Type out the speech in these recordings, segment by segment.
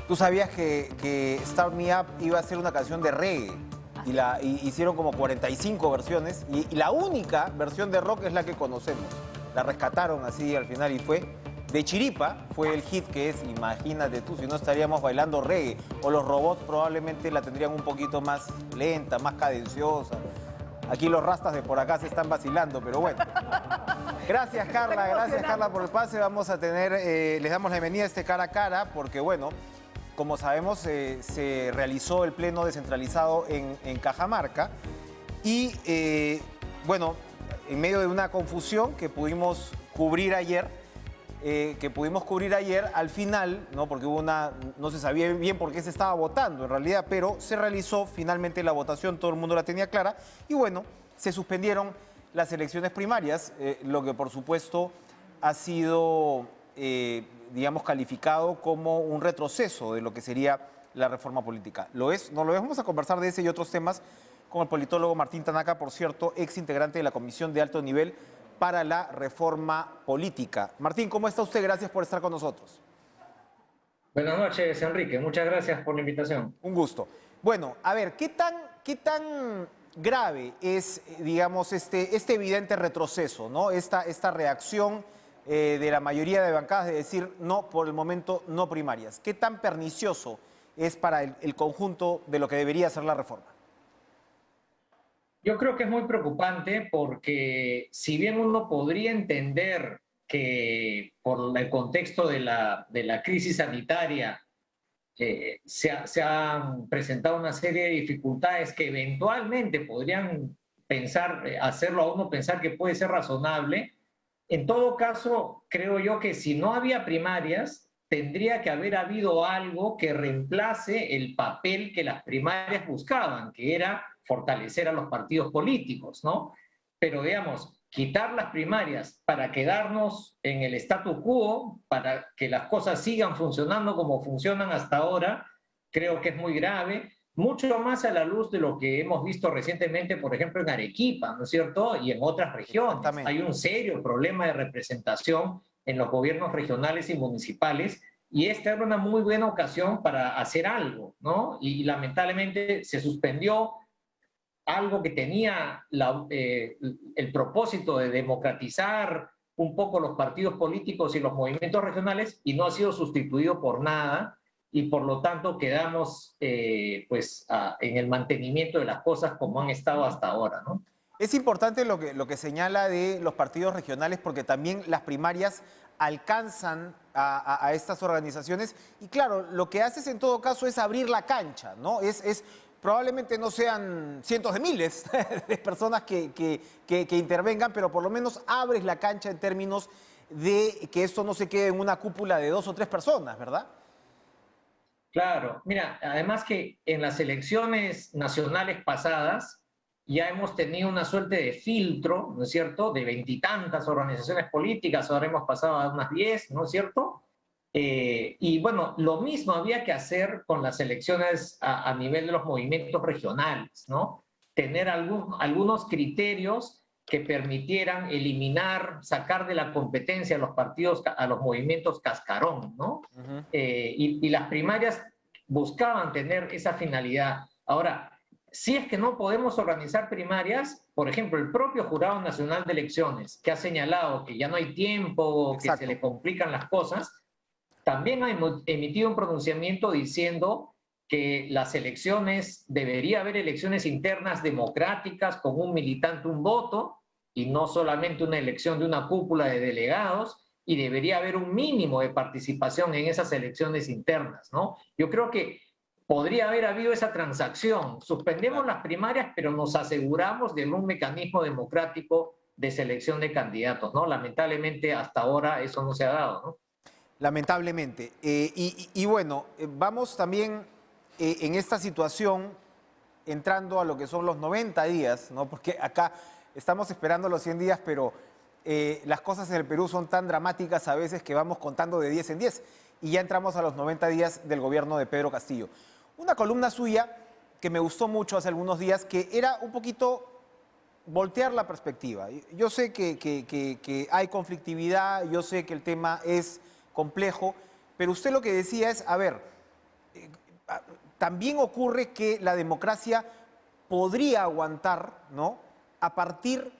Tú sabías que Start Me Up iba a ser una canción de reggae y hicieron como 45 versiones y la única versión de rock es la que conocemos. La rescataron así al final y fue de chiripa, fue el hit que es, imagínate tú, si no estaríamos bailando reggae o los robots probablemente la tendrían un poquito más lenta, más cadenciosa. Aquí los rastas de por acá se están vacilando, pero bueno. Gracias Carla por el pase. Vamos a tener, les damos la bienvenida a este cara a cara porque bueno, como sabemos se realizó el pleno descentralizado en Cajamarca y bueno, en medio de una confusión que pudimos cubrir ayer, al final, ¿no? Porque no se sabía bien por qué se estaba votando en realidad, pero se realizó finalmente la votación, todo el mundo la tenía clara y bueno, se suspendieron las elecciones primarias, lo que por supuesto ha sido, digamos, calificado como un retroceso de lo que sería la reforma política. ¿Lo es? ¿No lo es? Vamos a conversar de ese y otros temas con el politólogo Martín Tanaka, por cierto, ex integrante de la Comisión de Alto Nivel para la Reforma Política. Martín, ¿cómo está usted? Gracias por estar con nosotros. Buenas noches, Enrique. Muchas gracias por la invitación. Un gusto. Bueno, a ver, ¿qué tan grave es, digamos, este evidente retroceso, ¿no? Esta reacción de la mayoría de bancadas de decir no, por el momento no primarias? ¿Qué tan pernicioso es para el conjunto de lo que debería ser la reforma? Yo creo que es muy preocupante porque si bien uno podría entender que por el contexto de la crisis sanitaria se han presentado una serie de dificultades que eventualmente podrían hacerlo a uno pensar que puede ser razonable, en todo caso creo yo que si no había primarias, tendría que haber habido algo que reemplace el papel que las primarias buscaban, que era fortalecer a los partidos políticos, ¿no? Pero digamos, quitar las primarias para quedarnos en el statu quo, para que las cosas sigan funcionando como funcionan hasta ahora, creo que es muy grave, mucho más a la luz de lo que hemos visto recientemente, por ejemplo, en Arequipa, ¿no es cierto? Y en otras regiones. Hay un serio problema de representación en los gobiernos regionales y municipales, y esta era una muy buena ocasión para hacer algo, ¿no? Y lamentablemente se suspendió algo que tenía el propósito de democratizar un poco los partidos políticos y los movimientos regionales y no ha sido sustituido por nada y por lo tanto quedamos en el mantenimiento de las cosas como han estado hasta ahora, ¿no? Es importante lo que señala de los partidos regionales porque también las primarias alcanzan a estas organizaciones y claro, lo que haces en todo caso es abrir la cancha, ¿no? Probablemente no sean cientos de miles de personas que intervengan, pero por lo menos abres la cancha en términos de que esto no se quede en una cúpula de 2 o 3 personas, ¿verdad? Claro, mira, además que en las elecciones nacionales pasadas ya hemos tenido una suerte de filtro, ¿no es cierto?, de veintitantas organizaciones políticas, ahora hemos pasado a unas 10, ¿no es cierto? Y bueno, lo mismo había que hacer con las elecciones a nivel de los movimientos regionales, ¿no? Tener algunos criterios que permitieran eliminar, sacar de la competencia a los partidos, a los movimientos cascarón, ¿no? Y las primarias buscaban tener esa finalidad. Ahora, si es que no podemos organizar primarias, por ejemplo, el propio Jurado Nacional de Elecciones, que ha señalado que ya no hay tiempo, que se le complican las cosas, también ha emitido un pronunciamiento diciendo que las elecciones, debería haber elecciones internas democráticas con un militante, un voto, y no solamente una elección de una cúpula de delegados, y debería haber un mínimo de participación en esas elecciones internas, ¿no? Yo creo que podría haber habido esa transacción. Suspendemos las primarias, pero nos aseguramos de un mecanismo democrático de selección de candidatos, ¿no? Lamentablemente hasta ahora eso no se ha dado, ¿no? Lamentablemente. Y bueno, vamos también en esta situación entrando a lo que son los 90 días, ¿no? Porque acá estamos esperando los 100 días, pero las cosas en el Perú son tan dramáticas a veces que vamos contando de 10 en 10 y ya entramos a los 90 días del gobierno de Pedro Castillo. Una columna suya que me gustó mucho hace algunos días, que era un poquito voltear la perspectiva. Yo sé que hay conflictividad, yo sé que el tema es complejo, pero usted lo que decía es, a ver, también ocurre que la democracia podría aguantar, ¿no?, a partir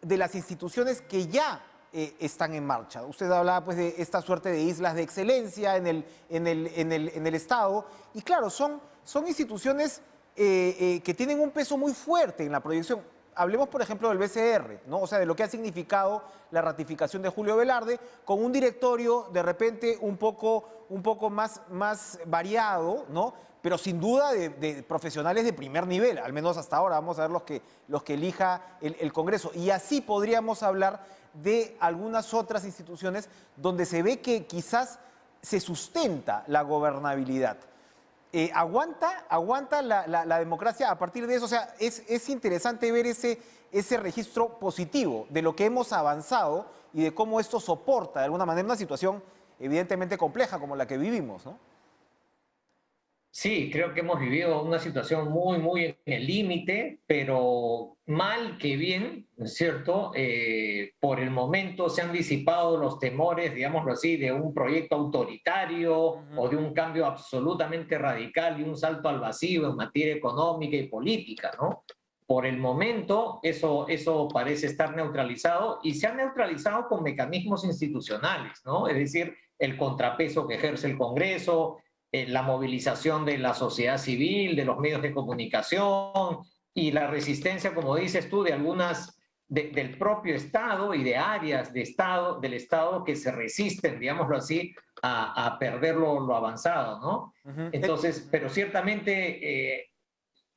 de las instituciones que ya están en marcha. Usted hablaba pues de esta suerte de islas de excelencia en el Estado, y claro, son instituciones que tienen un peso muy fuerte en la proyección. Hablemos, por ejemplo, del BCR, ¿no? O sea, de lo que ha significado la ratificación de Julio Velarde, con un directorio de repente un poco más variado, ¿no? Pero sin duda de profesionales de primer nivel, al menos hasta ahora. Vamos a ver los que elija el Congreso. Y así podríamos hablar de algunas otras instituciones donde se ve que quizás se sustenta la gobernabilidad. ¿Aguanta la democracia a partir de eso? O sea, es interesante ver ese registro positivo de lo que hemos avanzado y de cómo esto soporta de alguna manera una situación evidentemente compleja como la que vivimos, ¿no? Sí, creo que hemos vivido una situación muy en el límite, pero mal que bien, ¿no es cierto? Por el momento se han disipado los temores, digámoslo así, de un proyecto autoritario o de un cambio absolutamente radical y un salto al vacío en materia económica y política, ¿no? Por el momento eso parece estar neutralizado y se ha neutralizado con mecanismos institucionales, ¿no? Es decir, el contrapeso que ejerce el Congreso, la movilización de la sociedad civil, de los medios de comunicación y la resistencia, como dices tú, de algunas del propio Estado y de áreas del Estado que se resisten, digámoslo así, a perder lo avanzado, ¿no? Entonces, pero ciertamente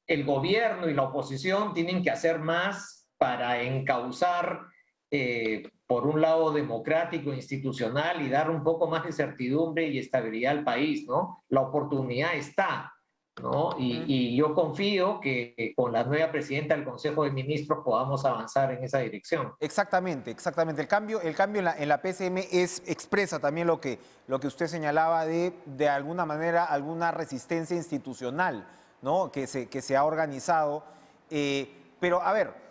el gobierno y la oposición tienen que hacer más para encauzar, por un lado democrático, institucional, y dar un poco más de certidumbre y estabilidad al país, ¿no? La oportunidad está, ¿no? Y yo confío que con la nueva presidenta del Consejo de Ministros podamos avanzar en esa dirección. Exactamente, exactamente. El cambio en la PCM expresa también lo que usted señalaba de alguna manera, alguna resistencia institucional, ¿no?, que se ha organizado. Pero, a ver,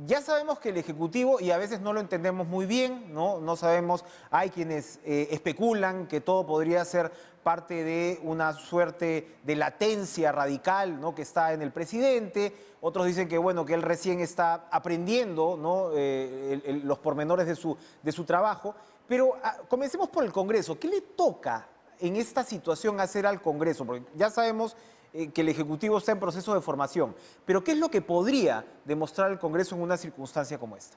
ya sabemos que el Ejecutivo, y a veces no lo entendemos muy bien, no sabemos, hay quienes especulan que todo podría ser parte de una suerte de latencia radical, ¿no?, que está en el presidente. Otros dicen que, bueno, que él recién está aprendiendo, ¿no?, los pormenores de su trabajo. Pero comencemos por el Congreso. ¿Qué le toca en esta situación hacer al Congreso? Porque ya sabemos que el Ejecutivo está en proceso de formación, pero ¿qué es lo que podría demostrar el Congreso en una circunstancia como esta?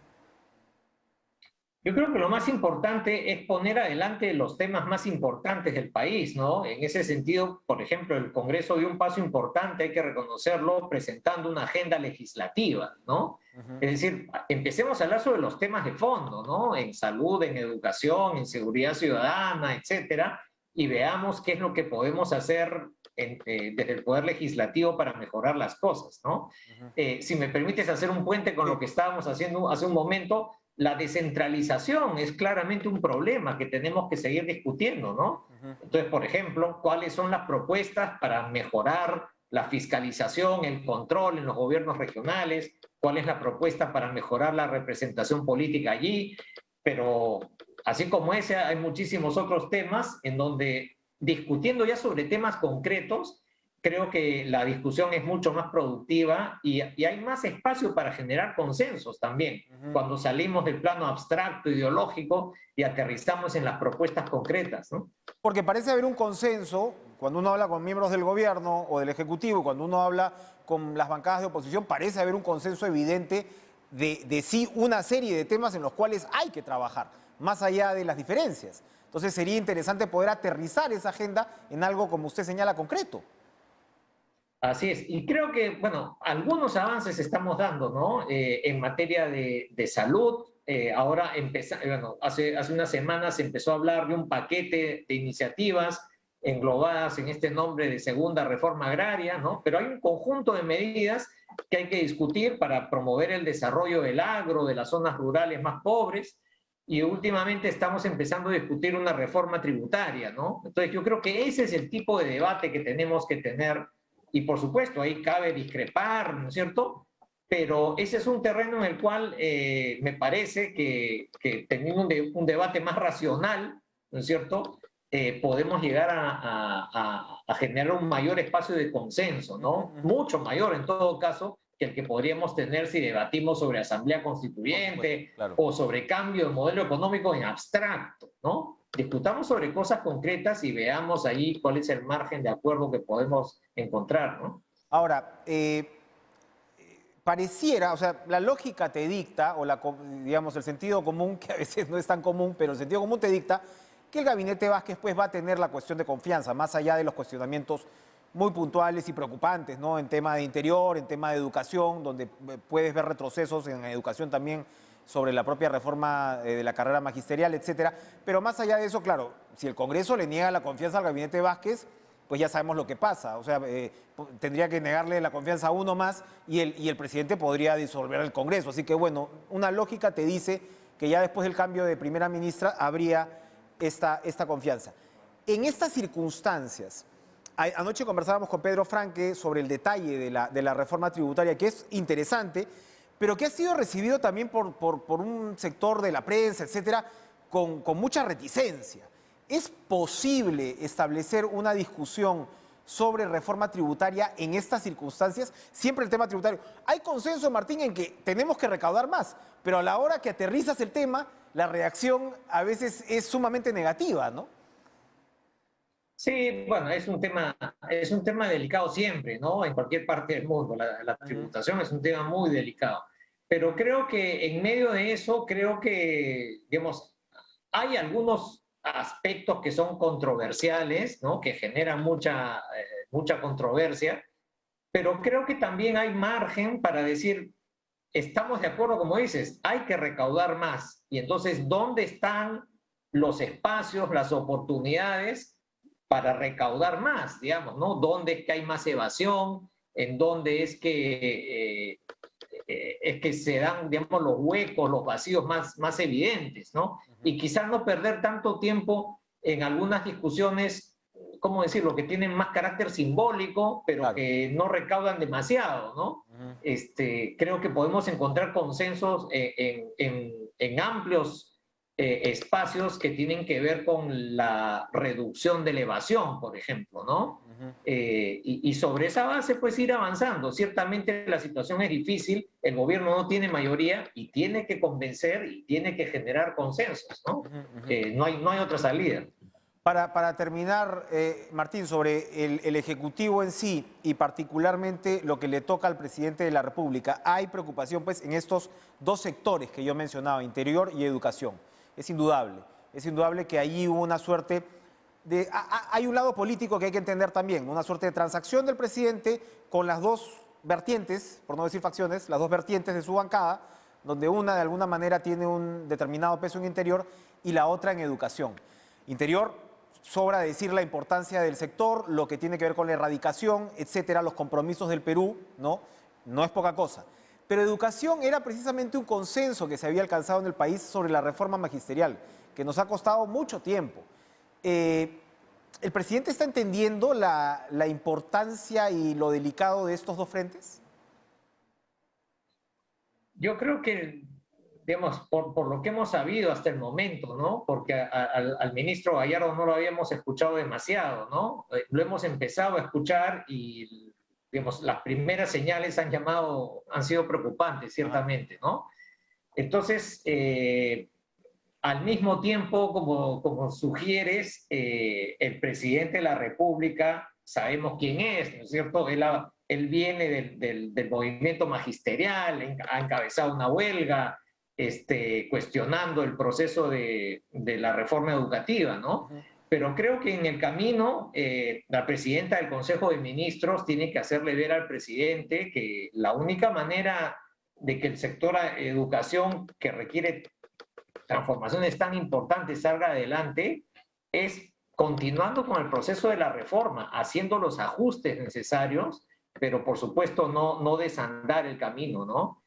Yo creo que lo más importante es poner adelante los temas más importantes del país, ¿no? En ese sentido, por ejemplo, el Congreso dio un paso importante, hay que reconocerlo, presentando una agenda legislativa, ¿no? Es decir, empecemos a hablar sobre los temas de fondo, ¿no? En salud, en educación, en seguridad ciudadana, etcétera, y veamos qué es lo que podemos hacer desde el Poder Legislativo para mejorar las cosas, ¿no? Si me permites hacer un puente con lo que estábamos haciendo hace un momento, la descentralización es claramente un problema que tenemos que seguir discutiendo, ¿no? Entonces, por ejemplo, ¿cuáles son las propuestas para mejorar la fiscalización, el control en los gobiernos regionales? ¿Cuál es la propuesta para mejorar la representación política allí? Pero así como ese, hay muchísimos otros temas en donde, discutiendo ya sobre temas concretos, creo que la discusión es mucho más productiva y hay más espacio para generar consensos también, cuando salimos del plano abstracto, ideológico, y aterrizamos en las propuestas concretas, ¿no? Porque parece haber un consenso, cuando uno habla con miembros del gobierno o del Ejecutivo, cuando uno habla con las bancadas de oposición, parece haber un consenso evidente de sí una serie de temas en los cuales hay que trabajar, más allá de las diferencias. Entonces sería interesante poder aterrizar esa agenda en algo, como usted señala, concreto. Así es, y creo que, bueno, algunos avances estamos dando, ¿no? En materia de salud, ahora bueno, hace unas semanas se empezó a hablar de un paquete de iniciativas englobadas en este nombre de segunda reforma agraria, ¿no? Pero hay un conjunto de medidas que hay que discutir para promover el desarrollo del agro, de las zonas rurales más pobres, y últimamente estamos empezando a discutir una reforma tributaria, ¿no? Entonces yo creo que ese es el tipo de debate que tenemos que tener. Y por supuesto, ahí cabe discrepar, ¿no es cierto? Pero ese es un terreno en el cual me parece que teniendo un debate más racional, ¿no es cierto? Podemos llegar a generar un mayor espacio de consenso, ¿no? Mucho mayor en todo caso que el que podríamos tener si debatimos sobre asamblea constituyente Claro. o sobre cambio de modelo económico en abstracto, ¿no? Discutamos sobre cosas concretas y veamos ahí cuál es el margen de acuerdo que podemos encontrar, ¿no? Ahora, pareciera, o sea, la lógica te dicta, o digamos, el sentido común, que a veces no es tan común, pero el sentido común te dicta que el gabinete Vázquez pues va a tener la cuestión de confianza, más allá de los cuestionamientos muy puntuales y preocupantes, ¿no? En tema de interior, en tema de educación, donde puedes ver retrocesos en educación también sobre la propia reforma de la carrera magisterial, etcétera. Pero más allá de eso, claro, si el Congreso le niega la confianza al gabinete Vázquez, pues ya sabemos lo que pasa. O sea, tendría que negarle la confianza a uno más y el presidente podría disolver el Congreso. Así que bueno, una lógica te dice que ya después del cambio de primera ministra habría esta confianza. En estas circunstancias, anoche conversábamos con Pedro Franque sobre el detalle de la reforma tributaria, que es interesante, pero que ha sido recibido también por un sector de la prensa, etcétera, con mucha reticencia. ¿Es posible establecer una discusión sobre reforma tributaria en estas circunstancias? Siempre el tema tributario. Hay consenso, Martín, en que tenemos que recaudar más, pero a la hora que aterrizas el tema, la reacción a veces es sumamente negativa, ¿no? Sí, bueno, es un tema delicado siempre, ¿no? En cualquier parte del mundo. La tributación es un tema muy delicado. Pero creo que en medio de eso, creo que, digamos, hay algunos aspectos que son controversiales, ¿no? Que generan mucha controversia, pero creo que también hay margen para decir, estamos de acuerdo, como dices, hay que recaudar más. Y entonces, ¿dónde están los espacios, las oportunidades para recaudar más, digamos, ¿no? ¿Dónde es que hay más evasión? ¿En dónde es que se dan, digamos, los huecos, los vacíos más evidentes, ¿no? Y quizás no perder tanto tiempo en algunas discusiones, ¿cómo decirlo?, que tienen más carácter simbólico, pero Claro. que no recaudan demasiado, ¿no? Creo que podemos encontrar consensos en amplios espacios que tienen que ver con la reducción de la evasión, por ejemplo, ¿no? Y sobre esa base, pues ir avanzando. Ciertamente la situación es difícil, el gobierno no tiene mayoría y tiene que convencer y tiene que generar consensos, ¿no? No hay otra salida. Para terminar, Martín, sobre el Ejecutivo en sí y particularmente lo que le toca al presidente de la República, hay preocupación pues en estos dos sectores que yo mencionaba, interior y educación. Es indudable que allí hubo una suerte de... Hay un lado político que hay que entender también, una suerte de transacción del presidente con las dos vertientes, por no decir facciones, las dos vertientes de su bancada, donde una de alguna manera tiene un determinado peso en interior y la otra en educación. Interior, sobra decir la importancia del sector, lo que tiene que ver con la erradicación, etcétera, los compromisos del Perú, ¿no? No es poca cosa. Pero educación era precisamente un consenso que se había alcanzado en el país sobre la reforma magisterial, que nos ha costado mucho tiempo. ¿El presidente está entendiendo la importancia y lo delicado de estos dos frentes? Yo creo que, digamos, por lo que hemos sabido hasta el momento, ¿no? Porque al ministro Gallardo no lo habíamos escuchado demasiado, ¿no? Lo hemos empezado a escuchar y, digamos, las primeras señales han sido preocupantes, ciertamente, ¿no? Entonces, al mismo tiempo, como sugieres, el presidente de la República, sabemos quién es, ¿no es cierto? Él viene del movimiento magisterial, ha encabezado una huelga, cuestionando el proceso de la reforma educativa, ¿no? Pero creo que en el camino, la presidenta del Consejo de Ministros tiene que hacerle ver al presidente que la única manera de que el sector educación, que requiere transformaciones tan importantes, salga adelante, es continuando con el proceso de la reforma, haciendo los ajustes necesarios, pero por supuesto no desandar el camino, ¿no?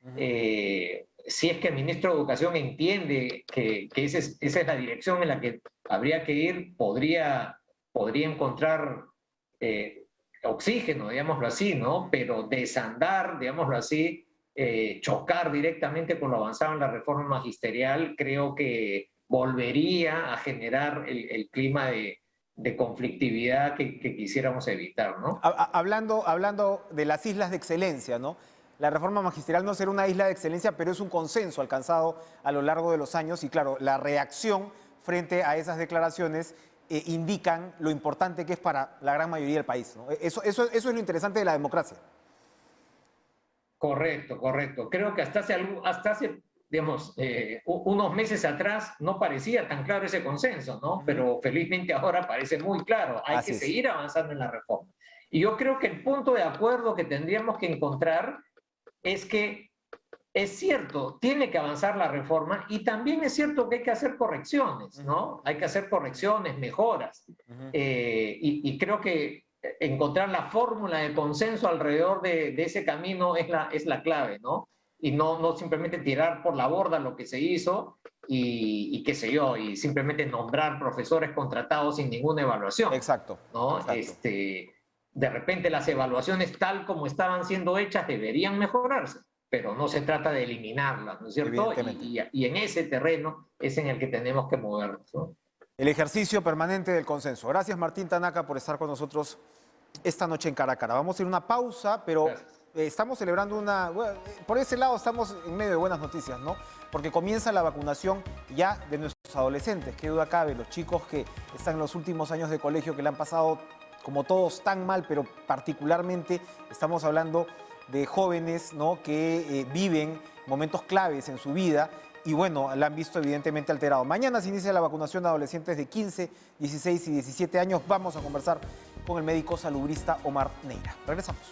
Si es que el ministro de Educación entiende que esa es la dirección en la que habría que ir, podría encontrar oxígeno, digámoslo así, ¿no? Pero desandar, digámoslo así, chocar directamente con lo avanzado en la reforma magisterial, creo que volvería a generar el clima de de conflictividad que quisiéramos evitar, ¿no? Hablando de las islas de excelencia, ¿no? La reforma magisterial no será una isla de excelencia, pero es un consenso alcanzado a lo largo de los años y claro, la reacción frente a esas declaraciones indican lo importante que es para la gran mayoría del país, ¿no? Eso es lo interesante de la democracia. Correcto, correcto. Creo que hasta hace digamos, unos meses atrás no parecía tan claro ese consenso, ¿no? Pero felizmente ahora parece muy claro. Hay Así que es. seguir avanzando en la reforma. Y yo creo que el punto de acuerdo que tendríamos que encontrar es que es cierto, tiene que avanzar la reforma y también es cierto que hay que hacer correcciones, ¿no? Hay que hacer correcciones, mejoras. Y creo que encontrar la fórmula de consenso alrededor de ese camino es la clave, ¿no? Y no simplemente tirar por la borda lo que se hizo y qué sé yo, y simplemente nombrar profesores contratados sin ninguna evaluación, Exacto, ¿no? exacto. De repente las evaluaciones tal como estaban siendo hechas deberían mejorarse, pero no se trata de eliminarlas, ¿no es cierto? Evidentemente. Y en ese terreno es en el que tenemos que movernos, ¿no? El ejercicio permanente del consenso. Gracias, Martín Tanaka, por estar con nosotros esta noche en Cara a Cara. Vamos a ir a una pausa, pero Gracias. estamos celebrando por ese lado estamos en medio de buenas noticias, ¿no? Porque comienza la vacunación ya de nuestros adolescentes, qué duda cabe, los chicos que están en los últimos años de colegio, que le han pasado, como todos, tan mal, pero particularmente estamos hablando de jóvenes, ¿no? Que viven momentos claves en su vida y bueno, la han visto evidentemente alterado. Mañana se inicia la vacunación de adolescentes de 15, 16 y 17 años. Vamos a conversar con el médico salubrista Omar Neira. Regresamos.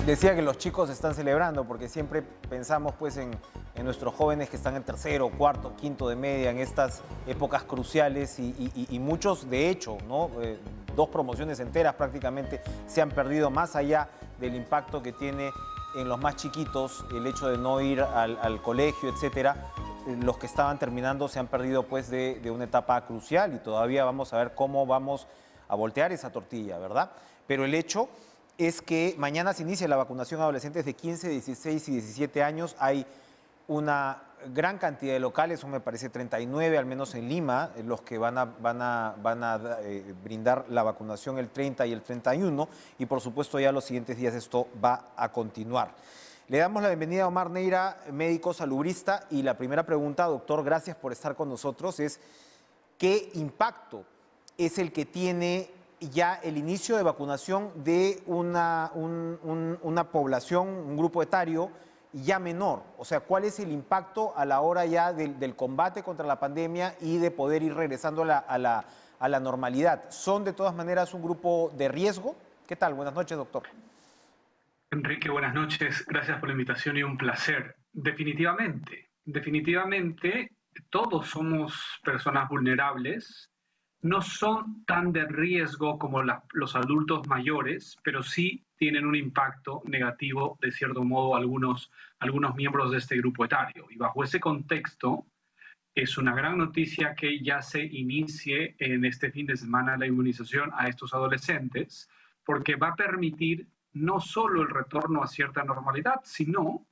Decía que los chicos están celebrando porque siempre pensamos pues en nuestros jóvenes que están en tercero, cuarto, quinto de media en estas épocas cruciales y muchos de hecho, ¿no? 2 promociones enteras prácticamente se han perdido más allá del impacto que tiene en los más chiquitos el hecho de no ir al colegio, etcétera. Los que estaban terminando se han perdido pues de una etapa crucial y todavía vamos a ver cómo vamos a voltear esa tortilla, ¿verdad? Pero el hecho es que mañana se inicia la vacunación a adolescentes de 15, 16 y 17 años. Hay una gran cantidad de locales, son me parece 39 al menos en Lima, los que van a brindar la vacunación el 30 y el 31 y por supuesto ya los siguientes días esto va a continuar. Le damos la bienvenida a Omar Neira, médico salubrista, y la primera pregunta, doctor, gracias por estar con nosotros, es ¿qué impacto es el que tiene ya el inicio de vacunación de una población, un grupo etario ya menor? O sea, ¿cuál es el impacto a la hora ya del combate contra la pandemia y de poder ir regresando a la normalidad? ¿Son de todas maneras un grupo de riesgo? ¿Qué tal? Buenas noches, doctor. Enrique, buenas noches. Gracias por la invitación y un placer. Definitivamente, todos somos personas vulnerables. No son tan de riesgo como los adultos mayores, pero sí tienen un impacto negativo, de cierto modo, algunos miembros de este grupo etario. Y bajo ese contexto, es una gran noticia que ya se inicie en este fin de semana la inmunización a estos adolescentes, porque va a permitir no solo el retorno a cierta normalidad, sino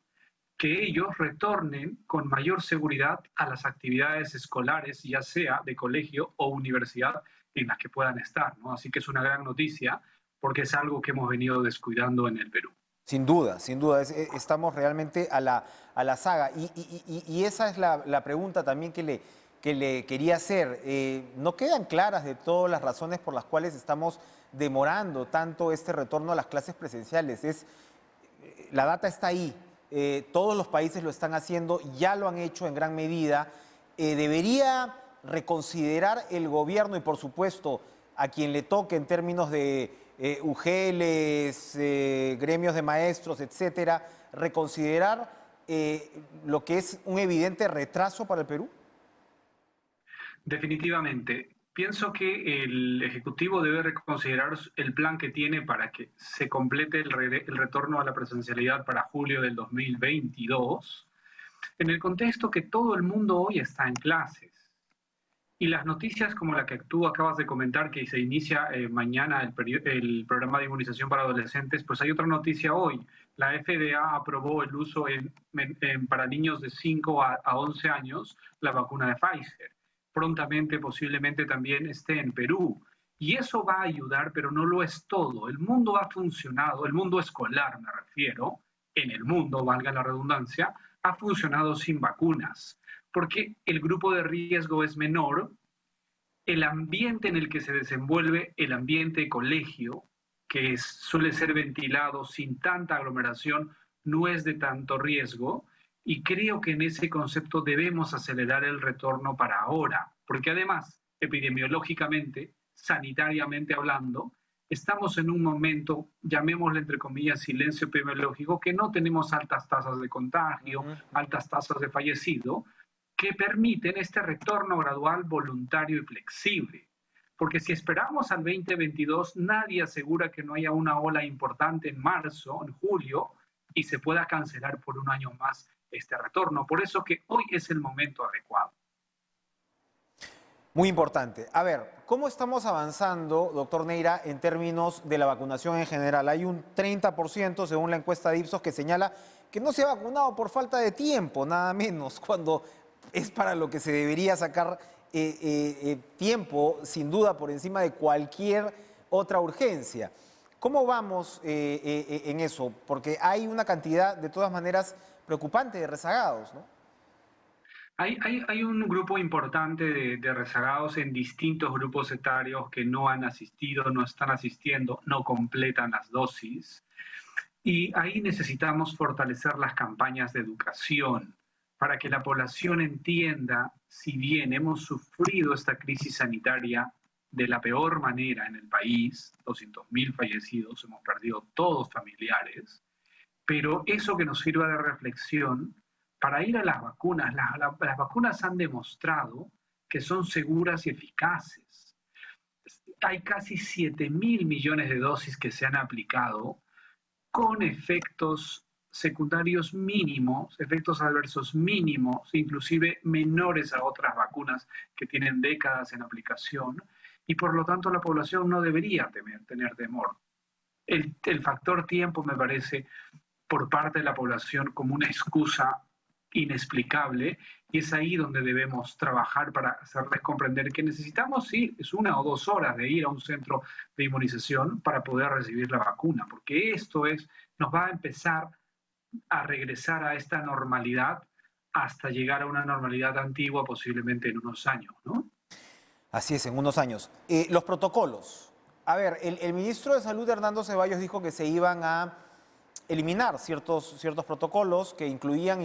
que ellos retornen con mayor seguridad a las actividades escolares, ya sea de colegio o universidad en las que puedan estar, ¿no? Así que es una gran noticia porque es algo que hemos venido descuidando en el Perú. Sin duda, estamos realmente a la saga. Y esa es la pregunta también que le quería hacer. ¿No quedan claras de todas las razones por las cuales estamos demorando tanto este retorno a las clases presenciales? La data está ahí. Todos los países lo están haciendo, ya lo han hecho en gran medida. Debería reconsiderar el gobierno y, por supuesto, a quien le toque en términos de UGELs, gremios de maestros, etcétera, reconsiderar lo que es un evidente retraso para el Perú. Definitivamente. Pienso que el Ejecutivo debe reconsiderar el plan que tiene para que se complete el retorno a la presencialidad para julio del 2022, en el contexto que todo el mundo hoy está en clases. Y las noticias como la que tú acabas de comentar, que se inicia mañana el programa de inmunización para adolescentes, pues hay otra noticia hoy. La FDA aprobó el uso para niños de 5 a 11 años la vacuna de Pfizer. Prontamente, posiblemente también esté en Perú. Y eso va a ayudar, pero no lo es todo. El mundo ha funcionado, el mundo escolar me refiero, en el mundo, valga la redundancia, ha funcionado sin vacunas, porque el grupo de riesgo es menor, el ambiente en el que se desenvuelve, el ambiente de colegio, que suele ser ventilado sin tanta aglomeración, no es de tanto riesgo, y creo que en ese concepto debemos acelerar el retorno para ahora, porque además, epidemiológicamente, sanitariamente hablando, estamos en un momento, llamémosle entre comillas, silencio epidemiológico, que no tenemos altas tasas de contagio, altas tasas de fallecido, que permiten este retorno gradual, voluntario y flexible. Porque si esperamos al 2022, nadie asegura que no haya una ola importante en marzo, en julio, y se pueda cancelar por un año más este retorno. Por eso que hoy es el momento adecuado. Muy importante. A ver, ¿cómo estamos avanzando, doctor Neira, en términos de la vacunación en general? Hay un 30%, según la encuesta de Ipsos, que señala que no se ha vacunado por falta de tiempo, nada menos, cuando es para lo que se debería sacar tiempo, sin duda, por encima de cualquier otra urgencia. ¿Cómo vamos en eso? Porque hay una cantidad, de todas maneras, preocupante de rezagados, ¿no? Hay un grupo importante de rezagados en distintos grupos etarios que no han asistido, no están asistiendo, no completan las dosis. Y ahí necesitamos fortalecer las campañas de educación para que la población entienda, si bien hemos sufrido esta crisis sanitaria de la peor manera en el país, 200.000 fallecidos, hemos perdido todos familiares, pero eso que nos sirva de reflexión para ir a las vacunas. Las vacunas han demostrado que son seguras y eficaces. Hay casi 7.000 millones de dosis que se han aplicado con efectos secundarios mínimos, efectos adversos mínimos, inclusive menores a otras vacunas que tienen décadas en aplicación, y por lo tanto la población no debería tener temor. El factor tiempo me parece por parte de la población como una excusa inexplicable, y es ahí donde debemos trabajar para hacerles comprender que necesitamos ir, es 1 o 2 horas de ir a un centro de inmunización para poder recibir la vacuna, porque esto nos va a empezar a regresar a esta normalidad hasta llegar a una normalidad antigua posiblemente en unos años, ¿no? Así es, en unos años. Los protocolos. A ver, el ministro de Salud, Hernando Ceballos, dijo que se iban a eliminar ciertos protocolos que incluían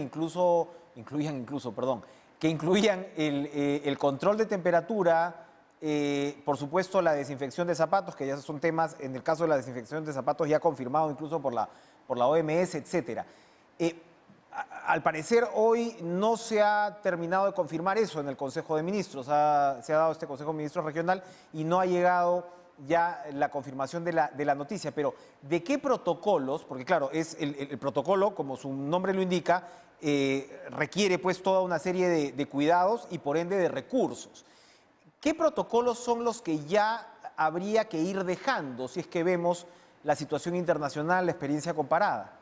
el control de temperatura, por supuesto la desinfección de zapatos, que ya son temas, en el caso de la desinfección de zapatos ya confirmado incluso por la OMS, etcétera. Al parecer hoy no se ha terminado de confirmar eso en el Consejo de Ministros, se ha dado este Consejo de Ministros regional y no ha llegado ya la confirmación de la noticia, pero ¿de qué protocolos? Porque claro, es el protocolo, como su nombre lo indica, requiere pues toda una serie de cuidados y por ende de recursos. ¿Qué protocolos son los que ya habría que ir dejando si es que vemos la situación internacional, la experiencia comparada?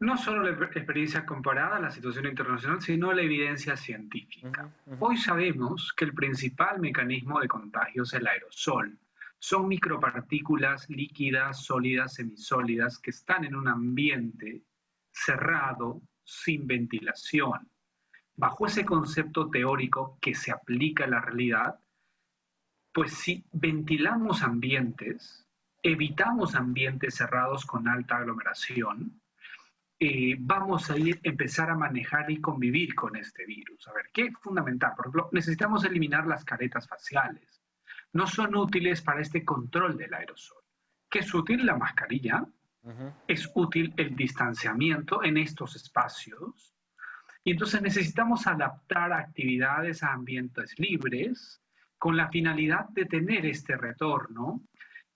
No solo la experiencia comparada a la situación internacional, sino la evidencia científica. Hoy sabemos que el principal mecanismo de contagio es el aerosol. Son micropartículas líquidas, sólidas, semisólidas, que están en un ambiente cerrado, sin ventilación. Bajo ese concepto teórico que se aplica a la realidad, pues si ventilamos ambientes, evitamos ambientes cerrados con alta aglomeración, vamos a empezar a manejar y convivir con este virus. A ver, ¿qué es fundamental? Por ejemplo, necesitamos eliminar las caretas faciales. No son útiles para este control del aerosol. ¿Qué es útil? La mascarilla. Es útil el distanciamiento en estos espacios. Y entonces necesitamos adaptar actividades a ambientes libres con la finalidad de tener este retorno.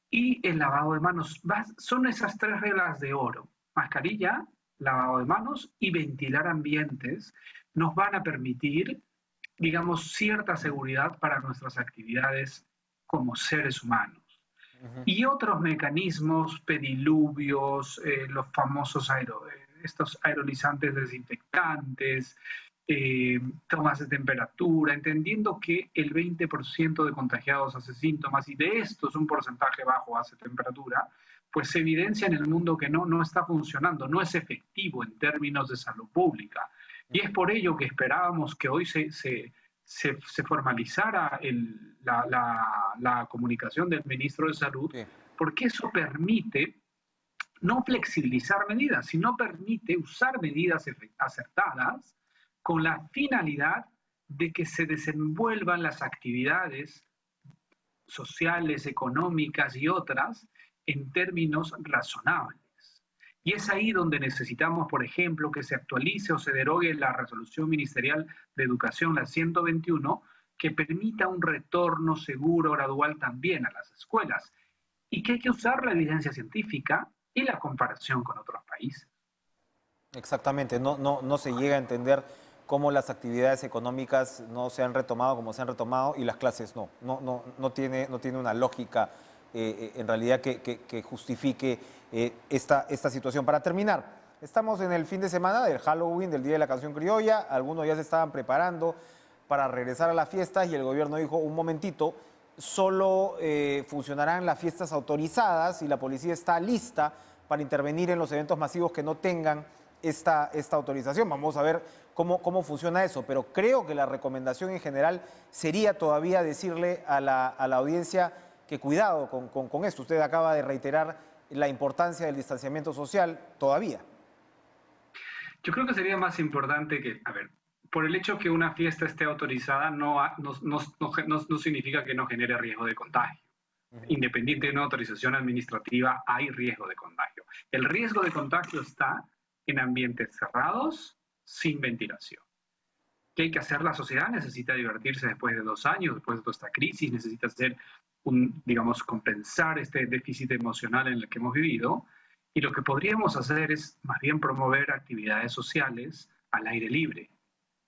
Y el lavado de manos. Son esas 3 reglas de oro. Mascarilla, lavado de manos y ventilar ambientes nos van a permitir, digamos, cierta seguridad para nuestras actividades como seres humanos. Y otros mecanismos, pediluvios, los famosos estos aerolizantes desinfectantes, tomas de temperatura, entendiendo que el 20% de contagiados hace síntomas y de estos un porcentaje bajo hace temperatura, pues se evidencia en el mundo que no está funcionando, no es efectivo en términos de salud pública. Y es por ello que esperábamos que hoy se formalizara la comunicación del ministro de Salud, sí, porque eso permite no flexibilizar medidas, sino permite usar medidas acertadas con la finalidad de que se desenvuelvan las actividades sociales, económicas y otras en términos razonables. Y es ahí donde necesitamos, por ejemplo, que se actualice o se derogue la resolución ministerial de educación, la 121, que permita un retorno seguro, gradual también a las escuelas. Y que hay que usar la evidencia científica y la comparación con otros países. Exactamente, no se llega a entender cómo las actividades económicas no se han retomado como se han retomado y las clases no tiene una lógica en realidad que justifique esta situación. Para terminar, estamos en el fin de semana del Halloween, del Día de la Canción Criolla, algunos ya se estaban preparando para regresar a las fiestas y el gobierno dijo, un momentito, solo funcionarán las fiestas autorizadas y la policía está lista para intervenir en los eventos masivos que no tengan esta autorización. Vamos a ver cómo funciona eso, pero creo que la recomendación en general sería todavía decirle a la audiencia que cuidado con esto. Usted acaba de reiterar la importancia del distanciamiento social todavía. Yo creo que sería más importante que, por el hecho que una fiesta esté autorizada no significa que no genere riesgo de contagio. Independiente de una autorización administrativa, hay riesgo de contagio. El riesgo de contagio está en ambientes cerrados, sin ventilación. ¿Qué hay que hacer? La sociedad necesita divertirse después de 2 años, después de toda esta crisis, necesita hacer compensar este déficit emocional en el que hemos vivido. Y lo que podríamos hacer es más bien promover actividades sociales al aire libre,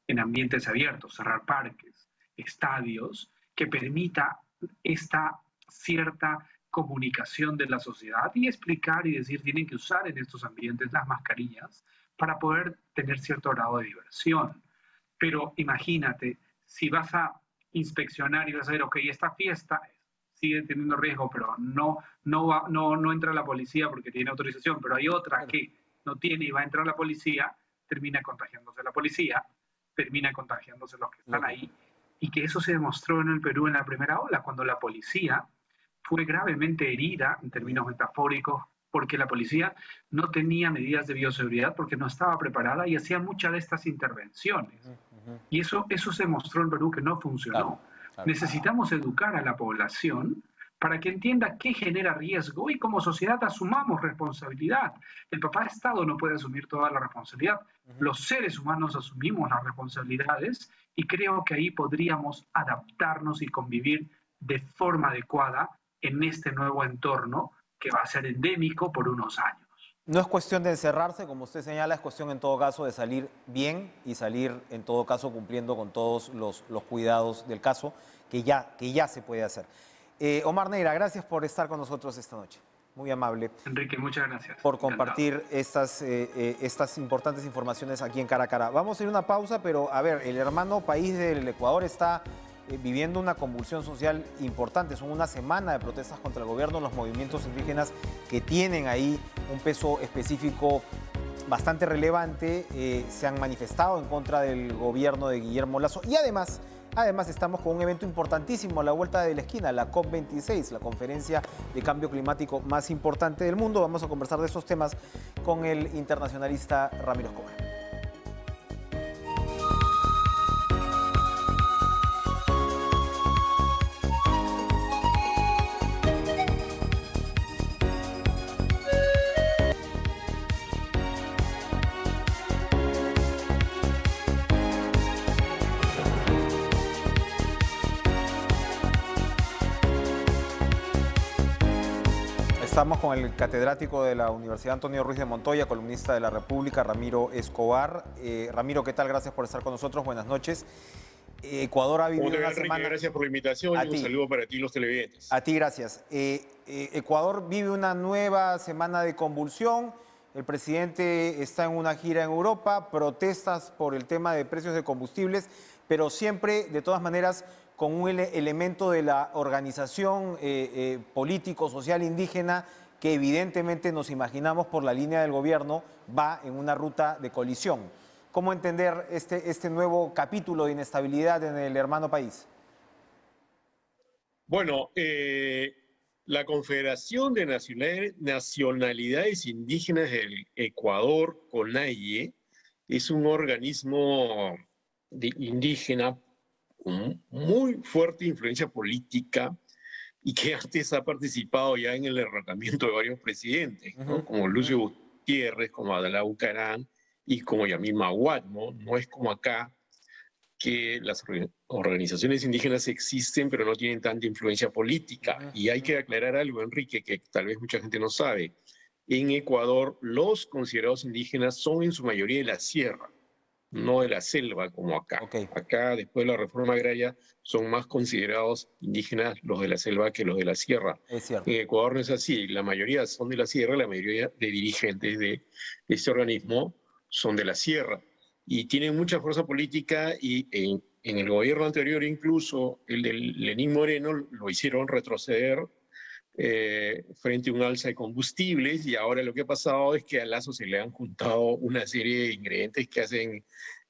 en ambientes abiertos, cerrar parques, estadios, que permita esta cierta comunicación de la sociedad y explicar y decir, tienen que usar en estos ambientes las mascarillas para poder tener cierto grado de diversión. Pero imagínate, si vas a inspeccionar y vas a ver, ok, esta fiesta sigue teniendo riesgo, pero no entra la policía porque tiene autorización, pero hay otra que no tiene y va a entrar la policía, termina contagiándose la policía, termina contagiándose los que están ahí, y que eso se demostró en el Perú en la primera ola, cuando la policía fue gravemente herida, en términos metafóricos, porque la policía no tenía medidas de bioseguridad, porque no estaba preparada y hacía muchas de estas intervenciones. Y eso se mostró en Perú que no funcionó. Necesitamos educar a la población para que entienda qué genera riesgo y como sociedad asumamos responsabilidad. El papá de Estado no puede asumir toda la responsabilidad. Los seres humanos asumimos las responsabilidades y creo que ahí podríamos adaptarnos y convivir de forma adecuada en este nuevo entorno que va a ser endémico por unos años. No es cuestión de encerrarse, como usted señala, es cuestión en todo caso de salir bien y salir en todo caso cumpliendo con todos los cuidados del caso que ya se puede hacer. Omar Neira, gracias por estar con nosotros esta noche. Muy amable. Enrique, muchas gracias. Por compartir estas importantes informaciones aquí en Cara a Cara. Vamos a ir a una pausa, pero a ver, el hermano país del Ecuador está viviendo una convulsión social importante. Son una semana de protestas contra el gobierno, los movimientos indígenas que tienen ahí un peso específico bastante relevante, se han manifestado en contra del gobierno de Guillermo Lasso y además estamos con un evento importantísimo a la vuelta de la esquina, la COP26, la conferencia de cambio climático más importante del mundo. Vamos a conversar de estos temas con el internacionalista Ramiro Escobar. Estamos con el catedrático de la Universidad Antonio Ruiz de Montoya, columnista de La República, Ramiro Escobar. Ramiro, ¿qué tal? Gracias por estar con nosotros. Buenas noches. Ecuador ha vivido una semana... Gracias por la invitación y un saludo para ti y los televidentes. A ti, gracias. Ecuador vive una nueva semana de convulsión. El presidente está en una gira en Europa, protestas por el tema de precios de combustibles, pero siempre, de todas maneras, con un elemento de la organización político-social indígena que evidentemente nos imaginamos por la línea del gobierno va en una ruta de colisión. ¿Cómo entender este nuevo capítulo de inestabilidad en el hermano país? Bueno, la Confederación de Nacionalidades Indígenas del Ecuador, CONAIE, es un organismo indígena con muy fuerte influencia política y que antes ha participado ya en el derrocamiento de varios presidentes, ¿no? Como Lucio Gutiérrez, como Abdalá Bucaram y como Yamil Maguad, ¿no? No es como acá que las organizaciones indígenas existen pero no tienen tanta influencia política. Y hay que aclarar algo, Enrique, que tal vez mucha gente no sabe. En Ecuador, los considerados indígenas son en su mayoría de la sierra, no de la selva como acá. Acá, después de la reforma agraria, son más considerados indígenas los de la selva que los de la sierra. Es cierto. En Ecuador no es así. La mayoría son de la sierra, la mayoría de dirigentes de este organismo son de la sierra. Y tienen mucha fuerza política y en el gobierno anterior incluso, el de Lenín Moreno, lo hicieron retroceder frente a un alza de combustibles, y ahora lo que ha pasado es que a Lazo se le han juntado una serie de ingredientes que hacen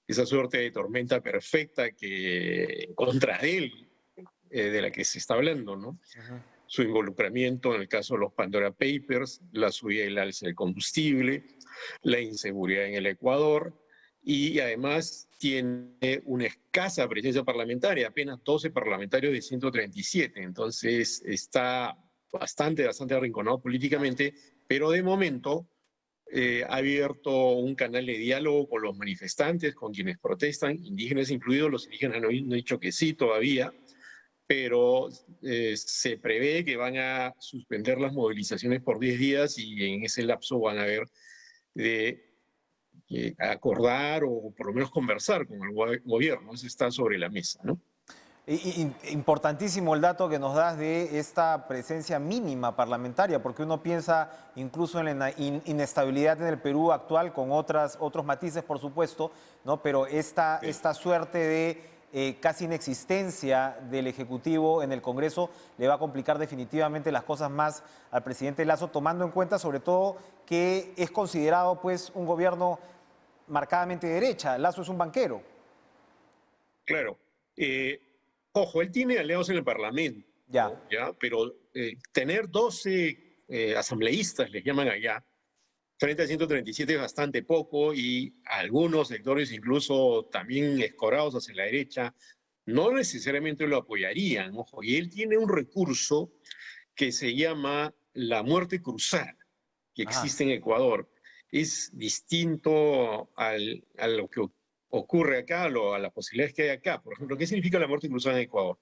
esa suerte de tormenta perfecta que en contra de él, de la que se está hablando, ¿no? Su involucramiento en el caso de los Pandora Papers, la subida del alza del combustible, la inseguridad en el Ecuador, y además tiene una escasa presencia parlamentaria, apenas 12 parlamentarios de 137, entonces está bastante arrinconado políticamente, pero de momento ha abierto un canal de diálogo con los manifestantes, con quienes protestan, indígenas incluidos. Los indígenas no han dicho que sí todavía, pero se prevé que van a suspender las movilizaciones por 10 días y en ese lapso van a ver de acordar o por lo menos conversar con el gobierno. Eso está sobre la mesa, ¿no? Importantísimo el dato que nos das de esta presencia mínima parlamentaria, porque uno piensa incluso en la inestabilidad en el Perú actual, con otros matices, por supuesto, ¿no? Pero esta suerte de casi inexistencia del Ejecutivo en el Congreso le va a complicar definitivamente las cosas más al presidente Lazo, tomando en cuenta sobre todo que es considerado pues un gobierno marcadamente de derecha. Lazo es un banquero. Claro. Ojo, él tiene aliados en el Parlamento, ¿ya? Pero tener 12 asambleístas, les llaman allá, frente a 137 es bastante poco, y algunos sectores, incluso también escorados hacia la derecha, no necesariamente lo apoyarían. Ojo, y él tiene un recurso que se llama la muerte cruzada, que existe en Ecuador. Es distinto a lo que ocurre acá, a las posibilidades que hay acá. Por ejemplo, ¿qué significa la muerte cruzada en Ecuador?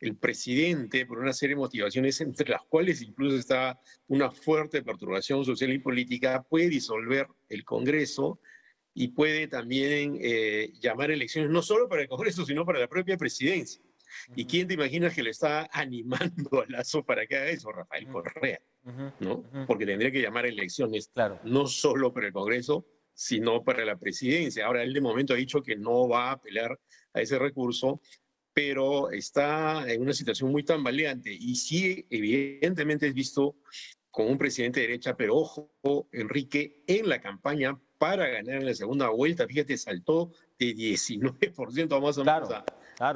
El presidente, por una serie de motivaciones, entre las cuales incluso está una fuerte perturbación social y política, puede disolver el Congreso y puede también llamar elecciones no solo para el Congreso, sino para la propia presidencia. ¿Y quién te imaginas que le está animando a Lazo para que haga eso? Rafael Correa, ¿no? Porque tendría que llamar elecciones no solo para el Congreso, sino para la presidencia. Ahora, él de momento ha dicho que no va a apelar a ese recurso, pero está en una situación muy tambaleante, y sí, evidentemente es visto como un presidente de derecha, pero ojo, Enrique, en la campaña para ganar en la segunda vuelta, fíjate, saltó de 19% más o menos a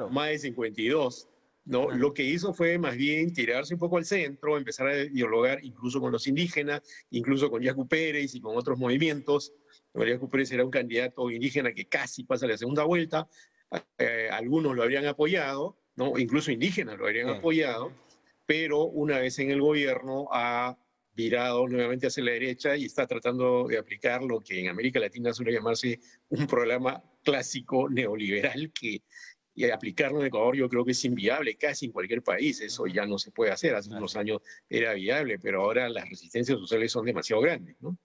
más de 52%. ¿No? Lo que hizo fue más bien tirarse un poco al centro, empezar a dialogar incluso con los indígenas, incluso con Yacu Pérez y con otros movimientos. Yacu Pérez era un candidato indígena que casi pasa la segunda vuelta. Algunos lo habrían apoyado, ¿no? Incluso indígenas lo habrían apoyado, pero una vez en el gobierno ha virado nuevamente hacia la derecha y está tratando de aplicar lo que en América Latina suele llamarse un programa clásico neoliberal, que y aplicarlo en Ecuador yo creo que es inviable casi en cualquier país. Eso ya no se puede hacer. Hace unos años era viable, pero ahora las resistencias sociales son demasiado grandes, ¿no?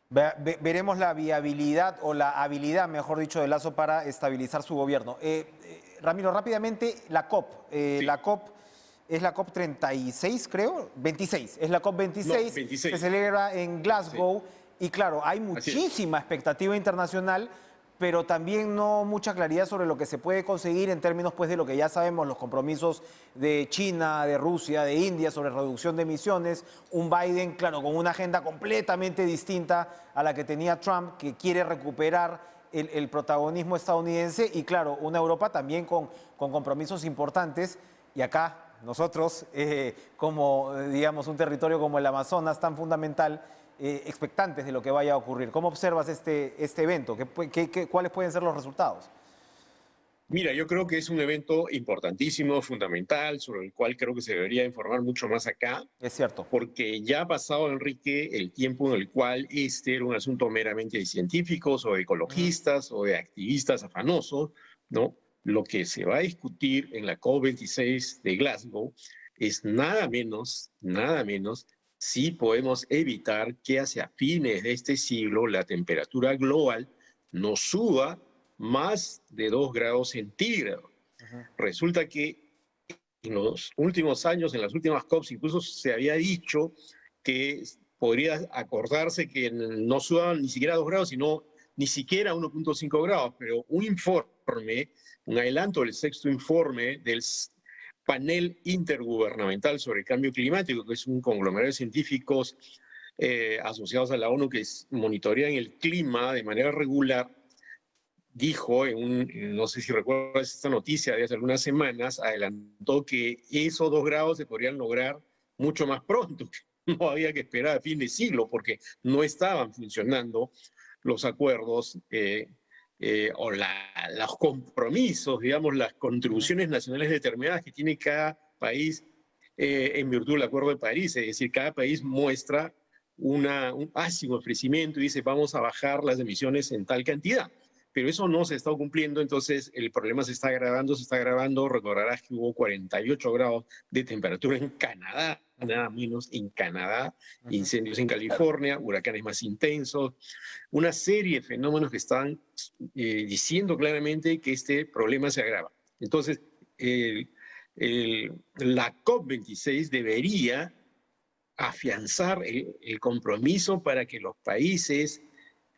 Veremos la viabilidad o la habilidad, mejor dicho, de Lasso para estabilizar su gobierno. Ramiro, rápidamente, la COP. Sí. La COP es la COP 36, creo. 26. Es la COP 26. No, 26. Se celebra en Glasgow. Sí. Y claro, hay muchísima expectativa internacional, pero también no mucha claridad sobre lo que se puede conseguir en términos pues, de lo que ya sabemos, los compromisos de China, de Rusia, de India sobre reducción de emisiones. Un Biden, claro, con una agenda completamente distinta a la que tenía Trump, que quiere recuperar el protagonismo estadounidense. Y claro, una Europa también con compromisos importantes. Y acá nosotros, como digamos un territorio como el Amazonas tan fundamental, expectantes de lo que vaya a ocurrir. ¿Cómo observas este evento? ¿Cuáles pueden ser los resultados? Mira, yo creo que es un evento importantísimo, fundamental, sobre el cual creo que se debería informar mucho más acá. Es cierto. Porque ya ha pasado, Enrique, el tiempo en el cual este era un asunto meramente de científicos o de ecologistas o de activistas afanosos, ¿no? Lo que se va a discutir en la COP26 de Glasgow es nada menos si podemos evitar que hacia fines de este siglo la temperatura global no suba más de 2 grados centígrados. Resulta que en los últimos años, en las últimas COPs, incluso se había dicho que podría acordarse que no suban ni siquiera 2 grados, sino ni siquiera 1.5 grados, pero un informe, un adelanto del 6º informe del Panel Intergubernamental sobre el Cambio Climático, que es un conglomerado de científicos asociados a la ONU que monitorean el clima de manera regular, dijo, no sé si recuerdas esta noticia de hace algunas semanas, adelantó que esos 2 grados se podrían lograr mucho más pronto. No había que esperar a fin de siglo porque no estaban funcionando los acuerdos o los compromisos, digamos, las contribuciones nacionales determinadas que tiene cada país en virtud del Acuerdo de París. Es decir, cada país muestra un ofrecimiento y dice vamos a bajar las emisiones en tal cantidad. Pero eso no se está cumpliendo, entonces el problema se está agravando. Recordarás que hubo 48 grados de temperatura en Canadá, nada menos en Canadá, incendios en California, huracanes más intensos, una serie de fenómenos que están diciendo claramente que este problema se agrava. Entonces, la COP26 debería afianzar el compromiso para que los países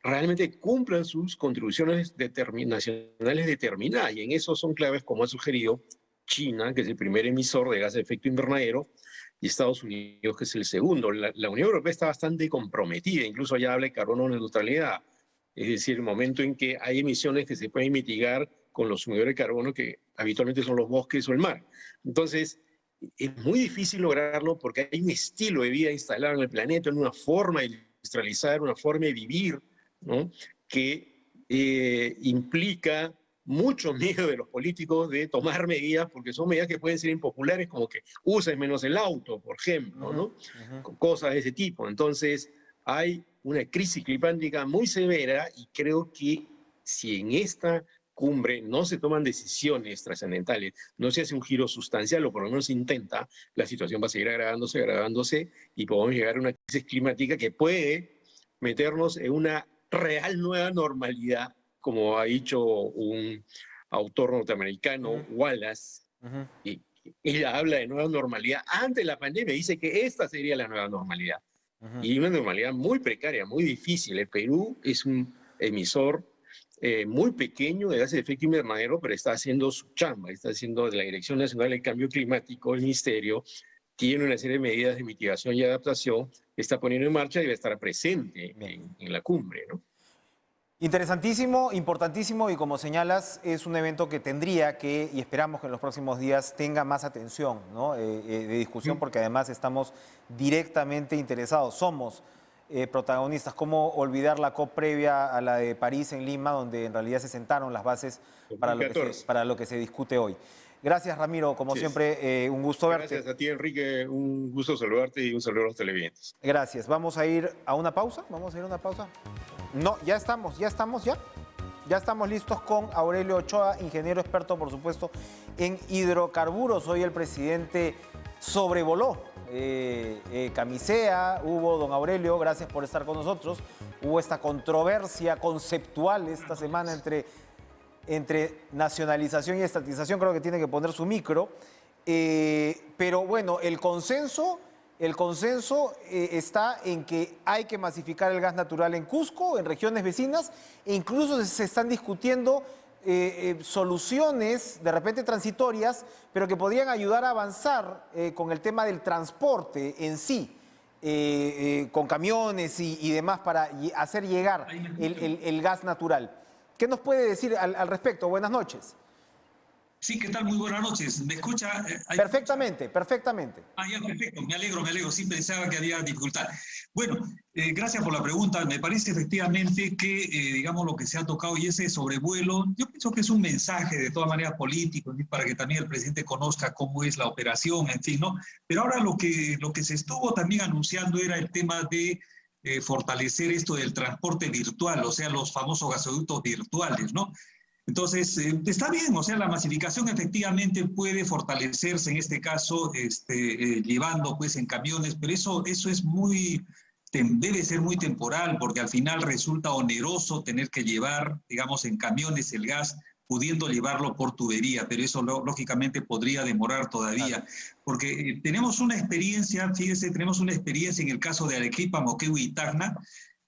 realmente cumplan sus contribuciones nacionales determinadas, y en eso son claves, como ha sugerido China, que es el primer emisor de gases de efecto invernadero, y Estados Unidos, que es el segundo. La Unión Europea está bastante comprometida, incluso ya habla de carbono neutralidad, es decir, el momento en que hay emisiones que se pueden mitigar con los sumidores de carbono que habitualmente son los bosques o el mar. Entonces, es muy difícil lograrlo porque hay un estilo de vida instalado en el planeta, una forma de industrializar, una forma de vivir, ¿no? Que implica mucho miedo de los políticos de tomar medidas, porque son medidas que pueden ser impopulares, como que uses menos el auto, por ejemplo, ¿no? Cosas de ese tipo. Entonces, hay una crisis climática muy severa y creo que si en esta cumbre no se toman decisiones trascendentales, no se hace un giro sustancial, o por lo menos se intenta, la situación va a seguir agravándose y podemos llegar a una crisis climática que puede meternos en una real nueva normalidad, como ha dicho un autor norteamericano, Wallace, y ella habla de nueva normalidad. Antes de la pandemia dice que esta sería la nueva normalidad. Y una normalidad muy precaria, muy difícil. El Perú es un emisor muy pequeño de gases de efecto invernadero, pero está haciendo su chamba, está haciendo la Dirección Nacional del Cambio Climático, el Ministerio, tiene una serie de medidas de mitigación y adaptación que está poniendo en marcha y va a estar presente en la cumbre, ¿no? Interesantísimo, importantísimo, y como señalas, es un evento que tendría que, y esperamos que en los próximos días tenga más atención, ¿no? De discusión, porque además estamos directamente interesados, somos protagonistas. ¿Cómo olvidar la COP previa a la de París en Lima, donde en realidad se sentaron las bases para lo que se discute hoy? Gracias, Ramiro, como siempre, un gusto verte. Gracias a ti, Enrique, un gusto saludarte y un saludo a los televidentes. Gracias. ¿Vamos a ir a una pausa? No, ya estamos. Ya estamos listos con Aurelio Ochoa, ingeniero experto, por supuesto, en hidrocarburos. Hoy el presidente sobrevoló Camisea. Hubo, don Aurelio, gracias por estar con nosotros. Hubo esta controversia conceptual esta semana entre nacionalización y estatización. Creo que tiene que poner su micro. Pero bueno, el consenso está en que hay que masificar el gas natural en Cusco, en regiones vecinas, e incluso se están discutiendo soluciones de repente transitorias, pero que podrían ayudar a avanzar con el tema del transporte en sí, con camiones y demás para hacer llegar el gas natural. ¿Qué nos puede decir al respecto? Buenas noches. Sí, ¿qué tal? Muy buenas noches. ¿Me escucha? Perfectamente, perfectamente. Ya, perfecto. Me alegro. Sí, pensaba que había dificultad. Bueno, gracias por la pregunta. Me parece efectivamente que, digamos, lo que se ha tocado y ese sobrevuelo, yo pienso que es un mensaje de todas maneras político, ¿sí? Para que también el presidente conozca cómo es la operación, en fin, ¿no? Pero ahora lo que se estuvo también anunciando era el tema de fortalecer esto del transporte virtual, o sea, los famosos gasoductos virtuales, ¿no? Entonces, está bien, o sea, la masificación efectivamente puede fortalecerse en este caso, llevando pues en camiones, pero eso es debe ser muy temporal, porque al final resulta oneroso tener que llevar, digamos, en camiones el gas, pudiendo llevarlo por tubería, pero eso lógicamente podría demorar todavía, porque tenemos una experiencia, fíjese, tenemos una experiencia en el caso de Arequipa, Moquegua y Tacna,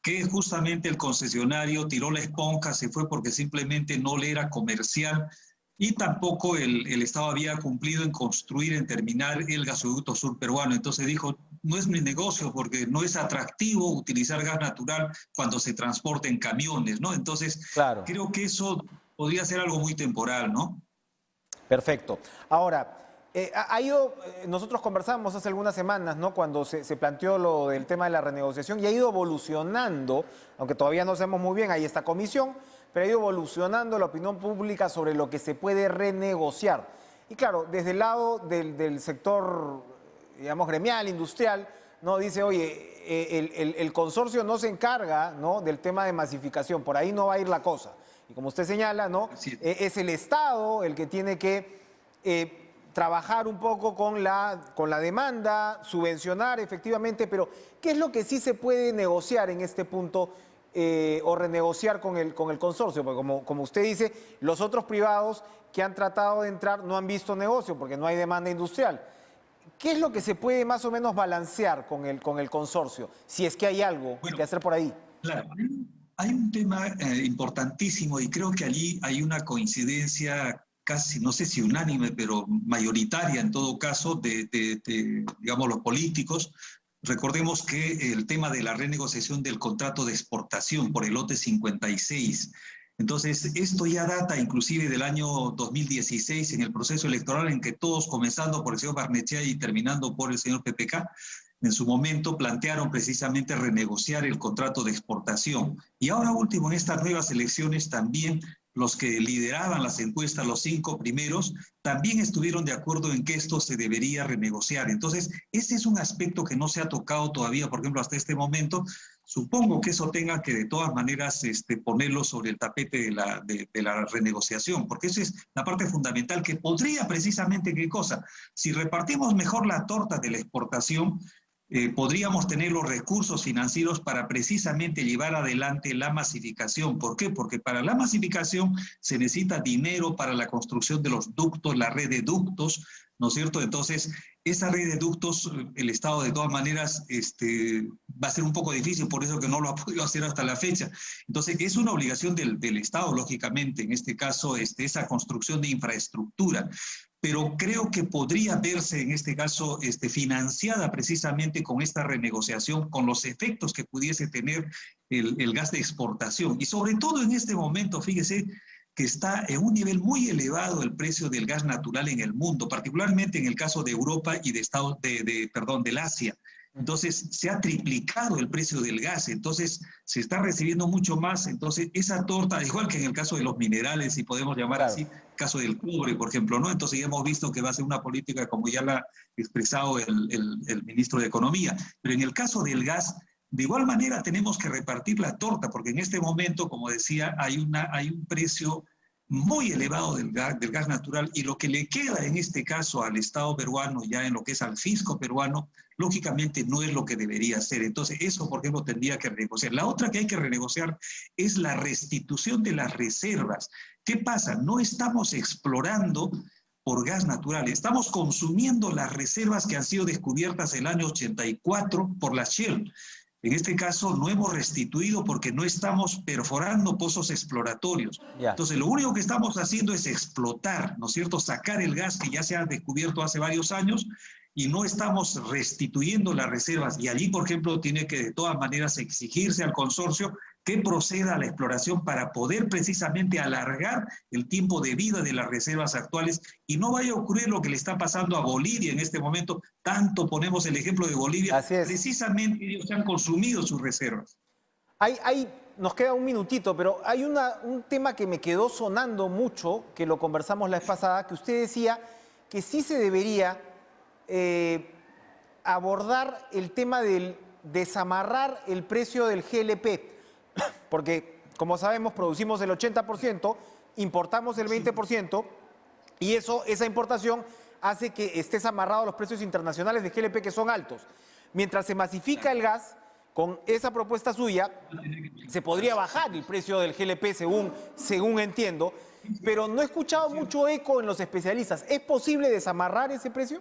que justamente el concesionario tiró la esponja, se fue porque simplemente no le era comercial y tampoco el Estado había cumplido en construir, en terminar el gasoducto sur peruano. Entonces dijo, no es mi negocio porque no es atractivo utilizar gas natural cuando se transporta en camiones, ¿no? Entonces, claro, creo que eso podría ser algo muy temporal, ¿no? Perfecto. Ahora, nosotros conversamos hace algunas semanas, ¿no? Cuando se planteó lo del tema de la renegociación y ha ido evolucionando, aunque todavía no sabemos muy bien, hay esta comisión, pero ha ido evolucionando la opinión pública sobre lo que se puede renegociar. Y claro, desde el lado del sector, digamos, gremial, industrial, ¿no? Dice, oye, el consorcio no se encarga, ¿no?, del tema de masificación, por ahí no va a ir la cosa. Y como usted señala, ¿no?, es el Estado el que tiene que trabajar un poco con la demanda, subvencionar efectivamente, pero ¿qué es lo que sí se puede negociar en este punto o renegociar con el consorcio? Porque como usted dice, los otros privados que han tratado de entrar no han visto negocio porque no hay demanda industrial. ¿Qué es lo que se puede más o menos balancear con el consorcio, si es que hay algo que hacer por ahí? Claro, hay un tema importantísimo y creo que allí hay una coincidencia casi, no sé si unánime, pero mayoritaria en todo caso, digamos, los políticos. Recordemos que el tema de la renegociación del contrato de exportación por el lote 56. Entonces, esto ya data inclusive del año 2016 en el proceso electoral en que todos, comenzando por el señor Barnechea y terminando por el señor PPK, en su momento plantearon precisamente renegociar el contrato de exportación. Y ahora último, en estas nuevas elecciones también los que lideraban las encuestas, los 5 primeros, también estuvieron de acuerdo en que esto se debería renegociar. Entonces, ese es un aspecto que no se ha tocado todavía, por ejemplo, hasta este momento. Supongo que eso tenga que de todas maneras ponerlo sobre el tapete de la renegociación, porque esa es la parte fundamental que podría precisamente, ¿qué cosa? Si repartimos mejor la torta de la exportación, podríamos tener los recursos financieros para precisamente llevar adelante la masificación. ¿Por qué? Porque para la masificación se necesita dinero para la construcción de los ductos, la red de ductos, ¿no es cierto? Entonces, esa red de ductos, el Estado de todas maneras va a ser un poco difícil, por eso que no lo ha podido hacer hasta la fecha. Entonces, es una obligación del Estado, lógicamente, en este caso, esa construcción de infraestructura. Pero creo que podría verse en este caso financiada precisamente con esta renegociación, con los efectos que pudiese tener el gas de exportación. Y sobre todo en este momento, fíjese que está en un nivel muy elevado el precio del gas natural en el mundo, particularmente en el caso de Europa y del Asia. Entonces, se ha triplicado el precio del gas, entonces se está recibiendo mucho más. Entonces, esa torta, igual que en el caso de los minerales, si podemos llamar así, caso del cobre, por ejemplo, ¿no? Entonces, ya hemos visto que va a ser una política, como ya la ha expresado el ministro de Economía. Pero en el caso del gas, De igual manera tenemos que repartir la torta, porque en este momento, como decía, hay un precio muy elevado del gas natural, y lo que le queda en este caso al Estado peruano, ya en lo que es al fisco peruano, lógicamente no es lo que debería ser. Entonces eso, por ejemplo, tendría que renegociar. La otra que hay que renegociar es la restitución de las reservas. ¿Qué pasa? No estamos explorando por gas natural, estamos consumiendo las reservas que han sido descubiertas el año 84 por la Shell. En este caso no hemos restituido porque no estamos perforando pozos exploratorios. Entonces lo único que estamos haciendo es explotar, ¿no es cierto? Sacar el gas que ya se ha descubierto hace varios años, y no estamos restituyendo las reservas. Y allí, por ejemplo, tiene que de todas maneras exigirse al consorcio que proceda a la exploración para poder precisamente alargar el tiempo de vida de las reservas actuales, y no vaya a ocurrir lo que le está pasando a Bolivia en este momento. Tanto ponemos el ejemplo de Bolivia, precisamente ellos han consumido sus reservas. Nos queda un minutito, pero hay un tema que me quedó sonando mucho, que lo conversamos la vez pasada, que usted decía que sí se debería abordar el tema del desamarrar el precio del GLP, porque como sabemos producimos el 80%, importamos el 20%, y esa importación hace que estés amarrado a los precios internacionales de GLP, que son altos. Mientras se masifica el gas, con esa propuesta suya, se podría bajar el precio del GLP según entiendo, pero no he escuchado mucho eco en los especialistas. ¿Es posible desamarrar ese precio?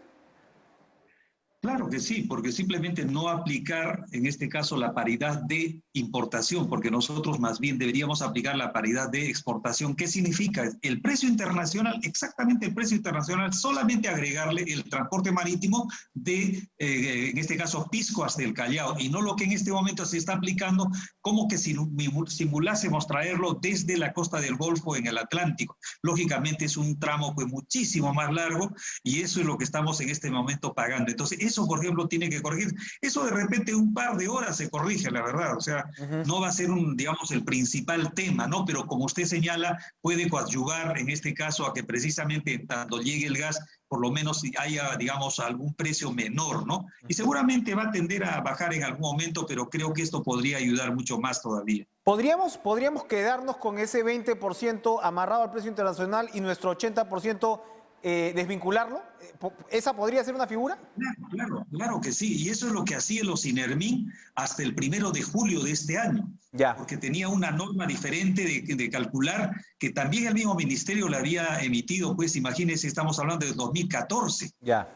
Claro que sí, porque simplemente no aplicar, en este caso, la paridad de importación, porque nosotros más bien deberíamos aplicar la paridad de exportación. ¿Qué significa? El precio internacional, exactamente el precio internacional, solamente agregarle el transporte marítimo de, en este caso, Pisco hasta el Callao, y no lo que en este momento se está aplicando, como que si simulásemos traerlo desde la costa del Golfo en el Atlántico. Lógicamente es un tramo pues muchísimo más largo, y eso es lo que estamos en este momento pagando. Entonces, eso, por ejemplo, tiene que corregir. Eso de repente un par de horas se corrige, la verdad. O sea, no va a ser digamos, el principal tema, ¿no? Pero como usted señala, puede coadyuvar en este caso a que precisamente cuando llegue el gas, por lo menos haya, digamos, algún precio menor, ¿no? Y seguramente va a tender a bajar en algún momento, pero creo que esto podría ayudar mucho más todavía. ¿Podríamos quedarnos con ese 20% amarrado al precio internacional y nuestro 80% desvincularlo? ¿Esa podría ser una figura? Claro que sí. Y eso es lo que hacía los INERMIN hasta el 1 de julio de este año. Porque tenía una norma diferente de calcular, que también el mismo ministerio la había emitido, pues imagínense, estamos hablando de 2014.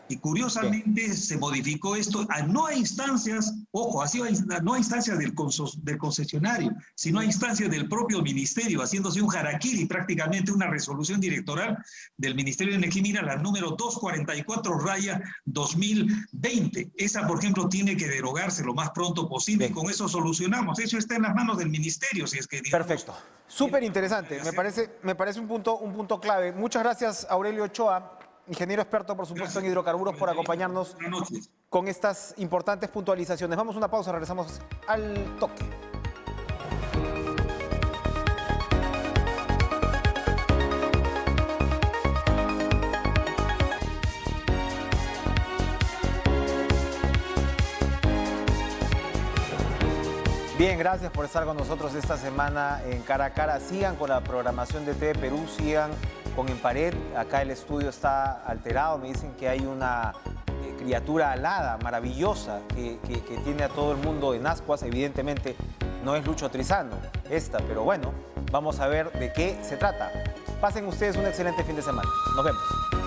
Y curiosamente se modificó esto, no a instancias, ojo, no a instancias del concesionario, sino a instancias del propio ministerio, haciéndose un harakiri, prácticamente una resolución directoral del Ministerio de Energía y Minas, la número 244/2020. Esa, por ejemplo, tiene que derogarse lo más pronto posible, y con eso solucionamos. Eso está en las manos del ministerio, si es que... Digamos, perfecto. Súper interesante. Me parece un punto clave. Muchas gracias, Aurelio Ochoa, ingeniero experto, por supuesto, en hidrocarburos, por acompañarnos con estas importantes puntualizaciones. Vamos a una pausa, regresamos al toque. Bien, gracias por estar con nosotros esta semana en Cara a Cara. Sigan con la programación de TV Perú, sigan con En Pared. Acá el estudio está alterado, me dicen que hay una criatura alada, maravillosa, que tiene a todo el mundo en ascuas. Evidentemente no es Lucho Trizano pero bueno, vamos a ver de qué se trata. Pasen ustedes un excelente fin de semana. Nos vemos.